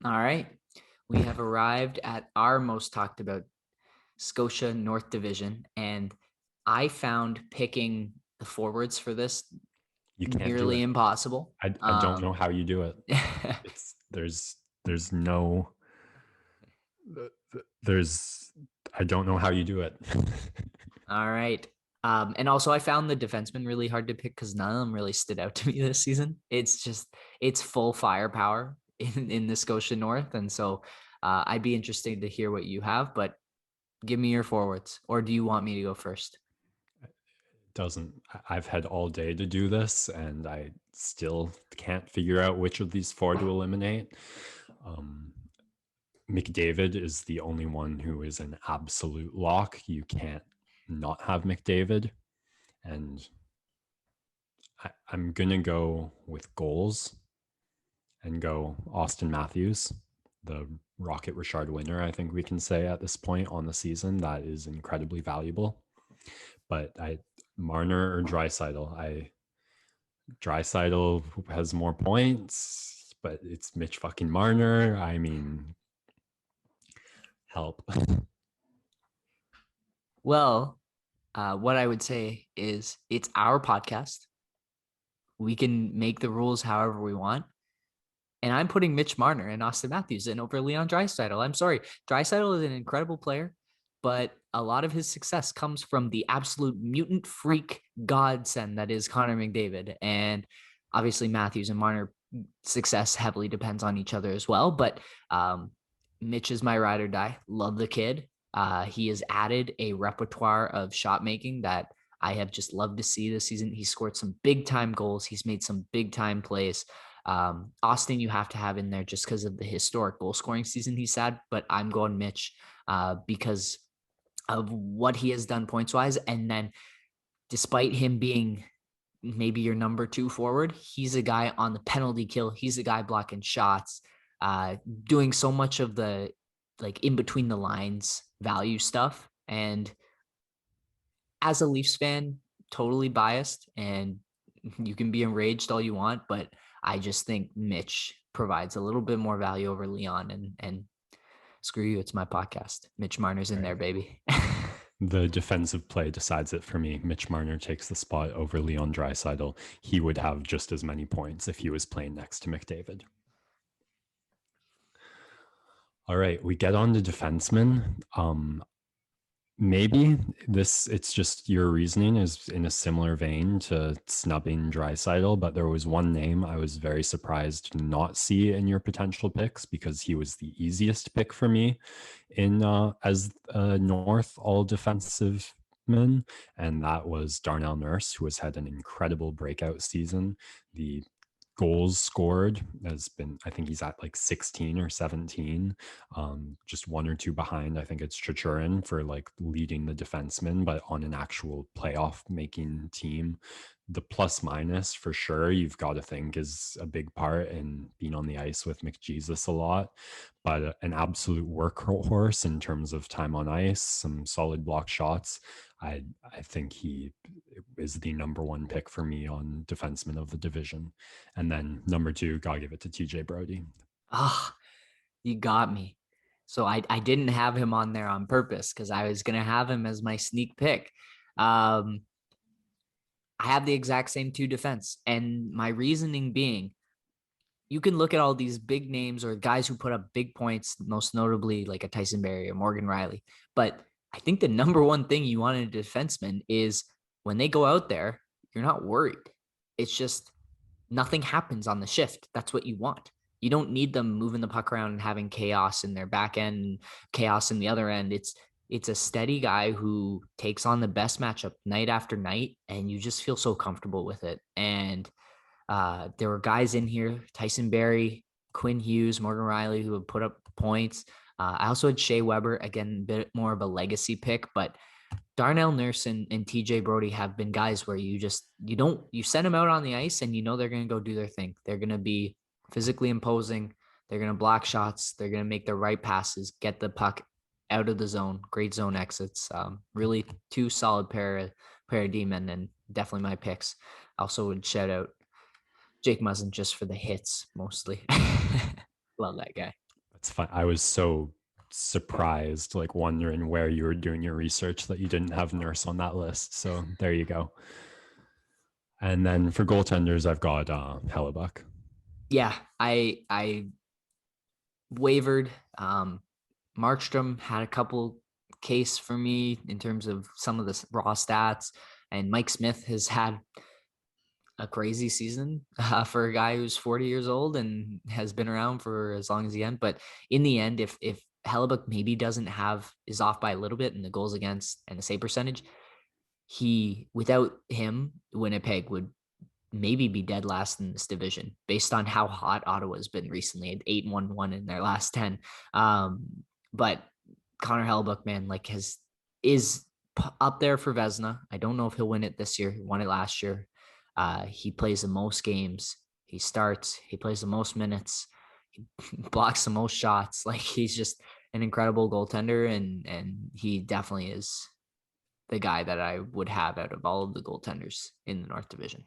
All right. We have arrived at our most talked about Scotia North Division, and I found picking the forwards for this You can't do nearly it. impossible. I don't know how you do it. It's there's no there's I don't know how you do it. All right. And also I found the defensemen really hard to pick because none of them really stood out to me this season. It's full firepower in the Scotia North. And so I'd be interested to hear what you have, but give me your forwards. Or do you want me to go first? Doesn't I've had all day to do this and I still can't figure out which of these four to eliminate. Um, McDavid is the only one who is an absolute lock. You can't not have McDavid. And I'm going to go with goals and go Austin Matthews, the Rocket Richard winner, I think we can say at this point on the season. That is incredibly valuable. But Marner or Draisaitl has more points, but it's Mitch fucking Marner. I mean, help. Well, what I would say is it's our podcast. We can make the rules however we want. And I'm putting Mitch Marner and Austin Matthews in over Leon Draisaitl. I'm sorry. Draisaitl is an incredible player, but a lot of his success comes from the absolute mutant freak godsend that is Connor McDavid. And obviously Matthews and Marner success heavily depends on each other as well. But Mitch is my ride or die. Love the kid. He has added a repertoire of shot making that I have just loved to see this season. He scored some big time goals. He's made some big time plays. Austin, you have to have in there just because of the historic goal scoring season he's had, but I'm going Mitch because of what he has done points wise. And then despite him being maybe your number two forward, he's a guy on the penalty kill. He's a guy blocking shots, doing so much of the like in between the lines value stuff. And as a Leafs fan, totally biased and you can be enraged all you want, but I just think Mitch provides a little bit more value over Leon and screw you, it's my podcast. Mitch Marner's in Right. there, baby. The defensive play decides it for me. Mitch Marner takes the spot over Leon Draisaitl. He would have just as many points if he was playing next to McDavid. All right, we get on to defensemen. Maybe it's just your reasoning is in a similar vein to snubbing Draisaitl, but there was one name I was very surprised to not see in your potential picks because he was the easiest pick for me in as a North all defensive man, and that was Darnell Nurse, who has had an incredible breakout season. The goals scored has been, I think he's at like 16 or 17, just one or two behind. I think it's Chichurin for like leading the defenseman, but on an actual playoff making team, the plus minus for sure you've got to think is a big part in being on the ice with McJesus a lot, but an absolute workhorse in terms of time on ice, some solid block shots. I think he is the number one pick for me on defenseman of the division. And then number two, gotta give it to TJ Brody. Ah, oh, you got me. So I didn't have him on there on purpose because I was gonna have him as my sneak pick. I have the exact same two defense, and my reasoning being you can look at all these big names or guys who put up big points, most notably like a Tyson Barrie or Morgan Riley. But I think the number one thing you want in a defenseman is when they go out there, you're not worried. It's just nothing happens on the shift. That's what you want. You don't need them moving the puck around and having chaos in their back end, chaos in the other end. It's a steady guy who takes on the best matchup night after night, and you just feel so comfortable with it. And there were guys in here, Tyson Barrie, Quinn Hughes, Morgan Riley, who have put up points. I also had Shea Weber, again, a bit more of a legacy pick, but Darnell Nurse and TJ Brody have been guys where you send them out on the ice and you know they're going to go do their thing. They're going to be physically imposing. They're going to block shots. They're going to make the right passes, get the puck out of the zone, great zone exits. Really two solid pair of D-men and definitely my picks. Also would shout out Jake Muzzin just for the hits mostly. Love that guy. It's fun. I was so surprised, like wondering where you were doing your research that you didn't have Nurse on that list. So there you go. And then for goaltenders, I've got Hellebuck. Yeah, I wavered. Markstrom had a couple case for me in terms of some of the raw stats, and Mike Smith has had a crazy season for a guy who's 40 years old and has been around for as long as he can. But in the end, if Hellebuck maybe doesn't have is off by a little bit in the goals against and the save percentage, he without him, Winnipeg would maybe be dead last in this division based on how hot Ottawa's been recently at 8-1-1 in their last 10. But Connor Hellebuck, man, like is up there for Vezina. I don't know if he'll win it this year. He won it last year. He plays the most games. He starts. He plays the most minutes. He blocks the most shots. Like he's just an incredible goaltender, and he definitely is the guy that I would have out of all of the goaltenders in the North Division.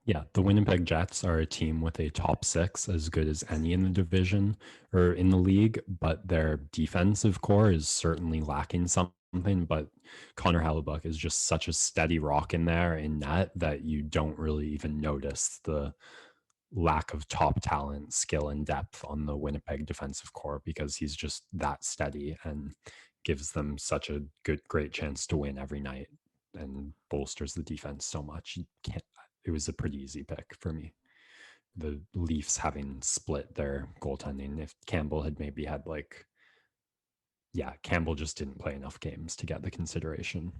Yeah, the Winnipeg Jets are a team with a top six as good as any in the division or in the league, but their defensive core is certainly lacking something. But Connor Hellebuck is just such a steady rock in there in net that you don't really even notice the lack of top talent, skill, and depth on the Winnipeg defensive core because he's just that steady and gives them such a great chance to win every night and bolsters the defense so much. You can't, it was a pretty easy pick for me. The Leafs having split their goaltending, if Campbell had maybe had Campbell just didn't play enough games to get the consideration.